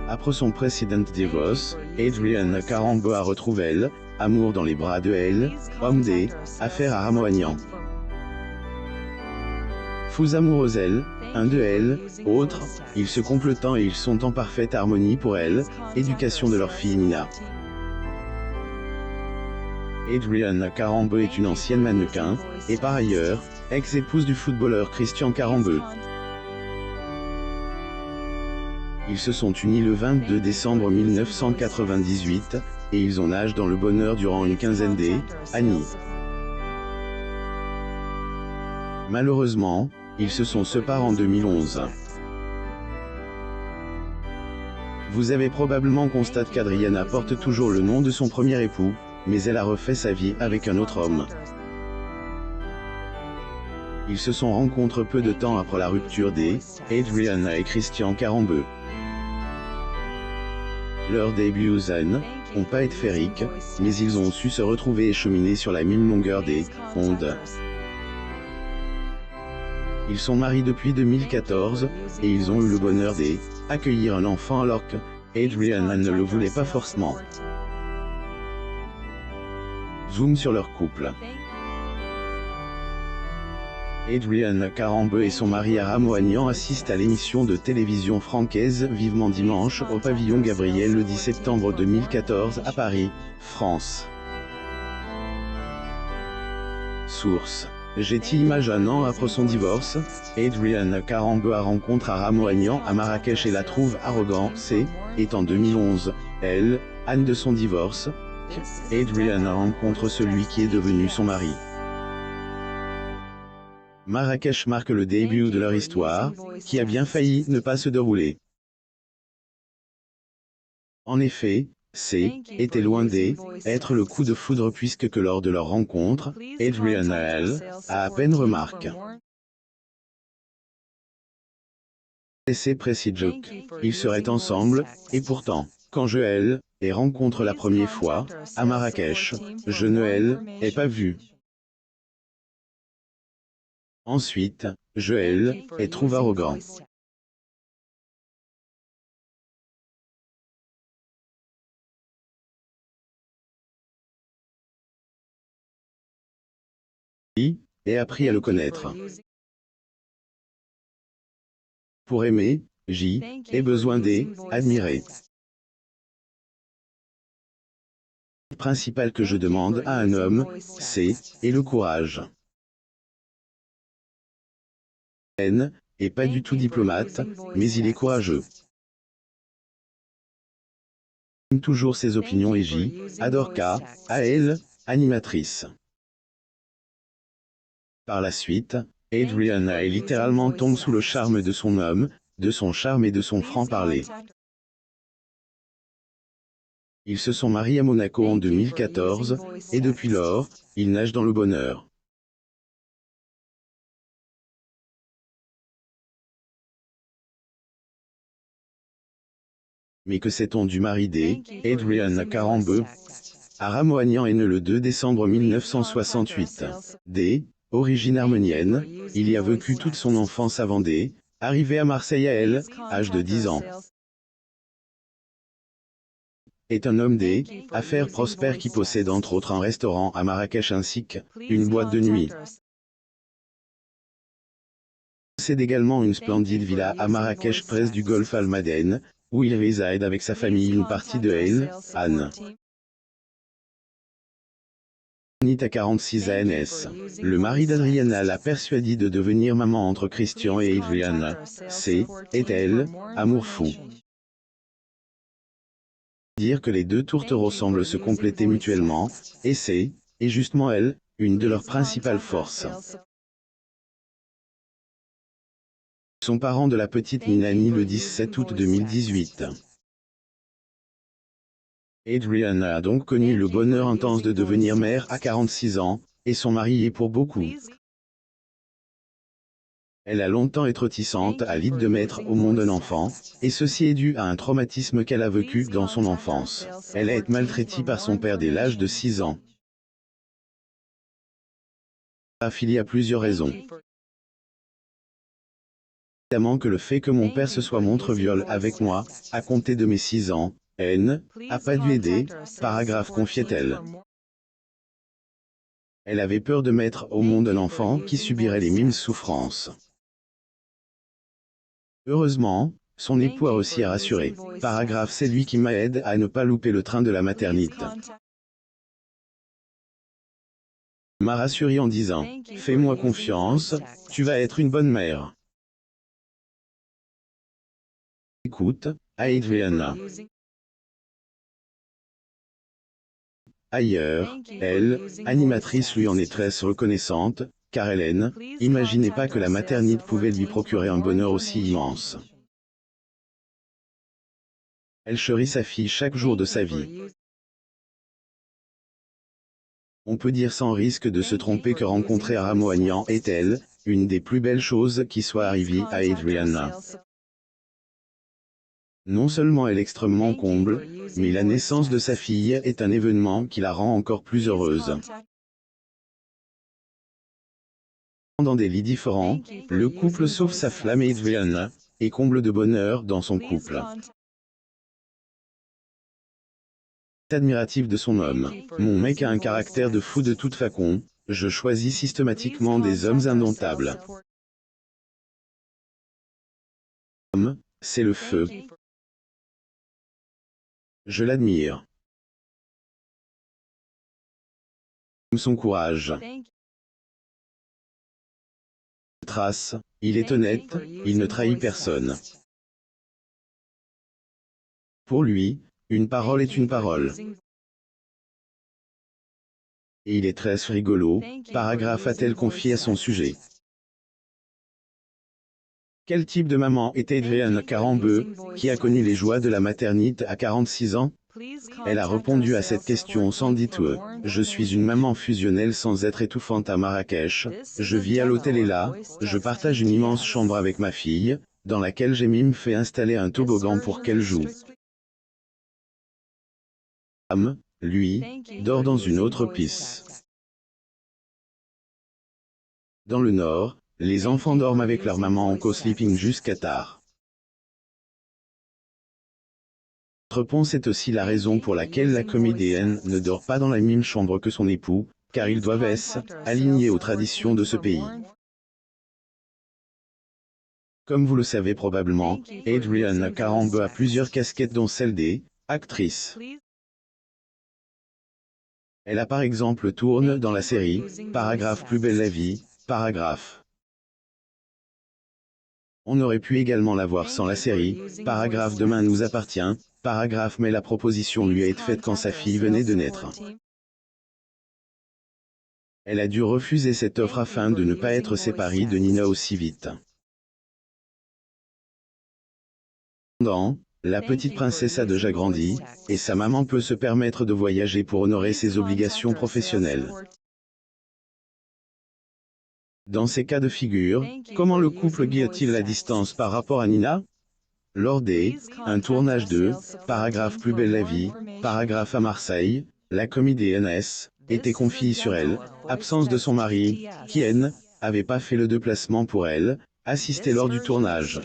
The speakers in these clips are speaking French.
Après son précédent divorce, Adrian Carambeau a retrouvé elle, Amour dans les bras de elle, homme des affaires à Ramoagnan. Fous amoureux elle, un de elle, autre, ils se complétant et ils sont en parfaite harmonie pour elle, éducation de leur fille Nina. Adrian Carambeau est une ancienne mannequin, et par ailleurs, ex-épouse du footballeur Christian Carambeau. Ils se sont unis le 22 décembre 1998, et ils ont nagé dans le bonheur durant une quinzaine d'années. Malheureusement, ils se sont séparés en 2011. Vous avez probablement constaté qu'Adriana porte toujours le nom de son premier époux, mais elle a refait sa vie avec un autre homme. Ils se sont rencontrés peu de temps après la rupture d'Adriana et Christian Carambeau. Leurs débuts n'ont pas été féeriques, mais ils ont su se retrouver et cheminer sur la même longueur d'onde. Ils sont mariés depuis 2014, et ils ont eu le bonheur d'accueillir un enfant alors que Adriana ne le voulait pas forcément. Zoom sur leur couple. Adrian Carambeau et son mari à Ramoagnan assistent à l'émission de télévision francaise Vivement Dimanche au pavillon Gabriel le 10 septembre 2014 à Paris, France. Source. Getty Images. Un an après son divorce, Adrian Carambeau a rencontré à Ramoagnan à Marrakech et la trouve arrogant. Et en 2011, elle, Anne de son divorce, Adrian rencontre celui qui est devenu son mari. Marrakech marque le début de leur histoire, qui a bien failli ne pas se dérouler. En effet, était loin d'être le coup de foudre puisque que lors de leur rencontre, Adrian a à peine remarqué. C'est précis joke. Ils seraient ensemble, et pourtant, quand je les rencontre la première fois, à Marrakech, je ne ai pas vu. Ensuite, je les trouve arrogants. Et appris à le connaître. Pour aimer, ai besoin d'admirer. Le principal que je demande à un homme, et le courage. Et pas du tout diplomate, mais il est courageux. Il aime toujours ses opinions et adore à elle, animatrice. Par la suite, Adriana est littéralement tombée sous le charme de son homme, de son charme et de son franc-parler. Ils se sont mariés à Monaco en 2014, et depuis lors, ils nagent dans le bonheur. Mais que sait-on du mari d'Adrian Carambeau? À Ramoagnan est né le 2 décembre 1968. Origine arménienne, il y a vécu toute son enfance à Vendée, arrivé à Marseille à âge de 10 ans. Est un homme d'affaires prospère qui possède entre autres un restaurant à Marrakech ainsi qu'une boîte de nuit. Il possède également une splendide villa à Marrakech près du golfe Al Madène, où il réside avec sa famille une partie de Anne. À 46 ans, le mari d'Adriana l'a persuadé de devenir maman entre Christian et Adriana. Amour fou. Dire que les deux tourtereaux semblent se compléter mutuellement, et justement une de leurs principales forces. Ils sont parents de la petite Minani le 17 août 2018. Adriana a donc connu le bonheur intense de devenir mère à 46 ans, et son mari est pour beaucoup. Elle a longtemps été réticente à l'idée de mettre au monde un enfant, et ceci est dû à un traumatisme qu'elle a vécu dans son enfance. Elle a été maltraitée par son père dès l'âge de 6 ans. Il y a plusieurs raisons. Évidemment que le fait que mon père se soit montre-viol avec moi, à compter de mes 6 ans, a pas dû aider, paragraphe confiait-elle. Elle avait peur de mettre au monde un enfant qui subirait les mêmes souffrances. Heureusement, son époux a aussi rassuré. Paragraphe, c'est lui qui m'aide à ne pas louper le train de la maternité. M'a rassuré en disant, fais-moi confiance, tu vas être une bonne mère. Écoute, à Adriana. Ailleurs, elle, animatrice, lui en est très reconnaissante, car Hélène, imaginait pas que la maternité pouvait lui procurer un bonheur aussi immense. Elle chérit sa fille chaque jour de sa vie. On peut dire sans risque de se tromper que rencontrer Ramoagnan est, elle, une des plus belles choses qui soit arrivée à Adriana. Non seulement elle est extrêmement comble, mais la naissance de sa fille est un événement qui la rend encore plus heureuse. Dans des lits différents, le couple sauve sa flamme et Adriana, et comble de bonheur dans son couple. Admiratif de son homme. Mon mec a un caractère de fou de toute façon, je choisis systématiquement des hommes indomptables. Homme, c'est le feu. Je l'admire. J'aime son courage. Trace, il est honnête, il ne trahit personne. Pour lui, une parole est une parole. Et il est très rigolo, paragraphe a-t-elle confié à son sujet. Quel type de maman était Adriana Carambeu, qui a connu les joies de la maternité à 46 ans? Elle a répondu à cette question sans dites-vous. Je suis une maman fusionnelle sans être étouffante à Marrakech, je vis à l'hôtel et là, je partage une immense chambre avec ma fille, dans laquelle j'ai même fait installer un toboggan pour qu'elle joue. Lui, dort dans une autre pièce. Dans le nord, les enfants dorment avec leur maman en co-sleeping jusqu'à tard. Cette réponse est aussi la raison pour laquelle la comédienne ne dort pas dans la même chambre que son époux, car ils doivent être alignés aux traditions de ce pays. Comme vous le savez probablement, Adriana Carambeu a plusieurs casquettes dont celle d'actrice. Elle a par exemple tourne dans la série, paragraphe Plus belle la vie, paragraphe. On aurait pu également la voir sans la série, paragraphe Demain nous appartient, paragraphe mais la proposition lui a été faite quand sa fille venait de naître. Elle a dû refuser cette offre afin de ne pas être séparée de Nina aussi vite. Cependant, la petite princesse a déjà grandi, et sa maman peut se permettre de voyager pour honorer ses obligations professionnelles. Dans ces cas de figure, comment le couple garde-t-il la distance par rapport à Nina? Lors un tournage de paragraphe Plus belle la vie, paragraphe à Marseille, la comédienne était confiée sur elle, absence de son mari, qui avait pas fait le déplacement pour elle, assisté lors du tournage.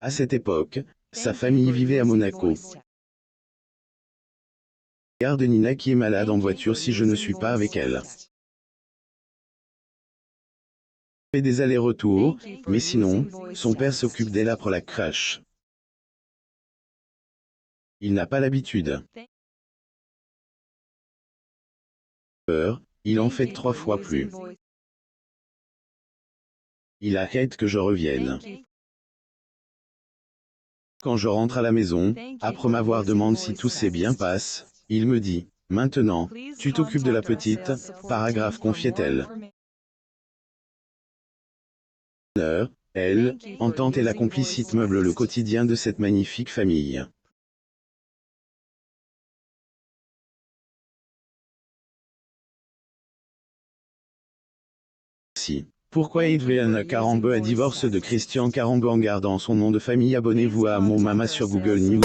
À cette époque, sa famille vivait à Monaco. Garde Nina qui est malade en voiture si je ne suis pas avec elle. Fait des allers-retours, mais sinon, son père s'occupe d'elle après la crèche. Il n'a pas l'habitude. Il en fait 3 fois plus. Il a hâte que je revienne. Quand je rentre à la maison, après m'avoir demandé si tout s'est bien passé, il me dit, maintenant, tu t'occupes de la petite, paragraphe confiait-elle. Elle, entente et la complicite meuble le quotidien de cette magnifique famille. Pourquoi Adriana Carambeu a divorcé de Christian Carambeu en gardant son nom de famille? Abonnez-vous à mon Mama sur Google News.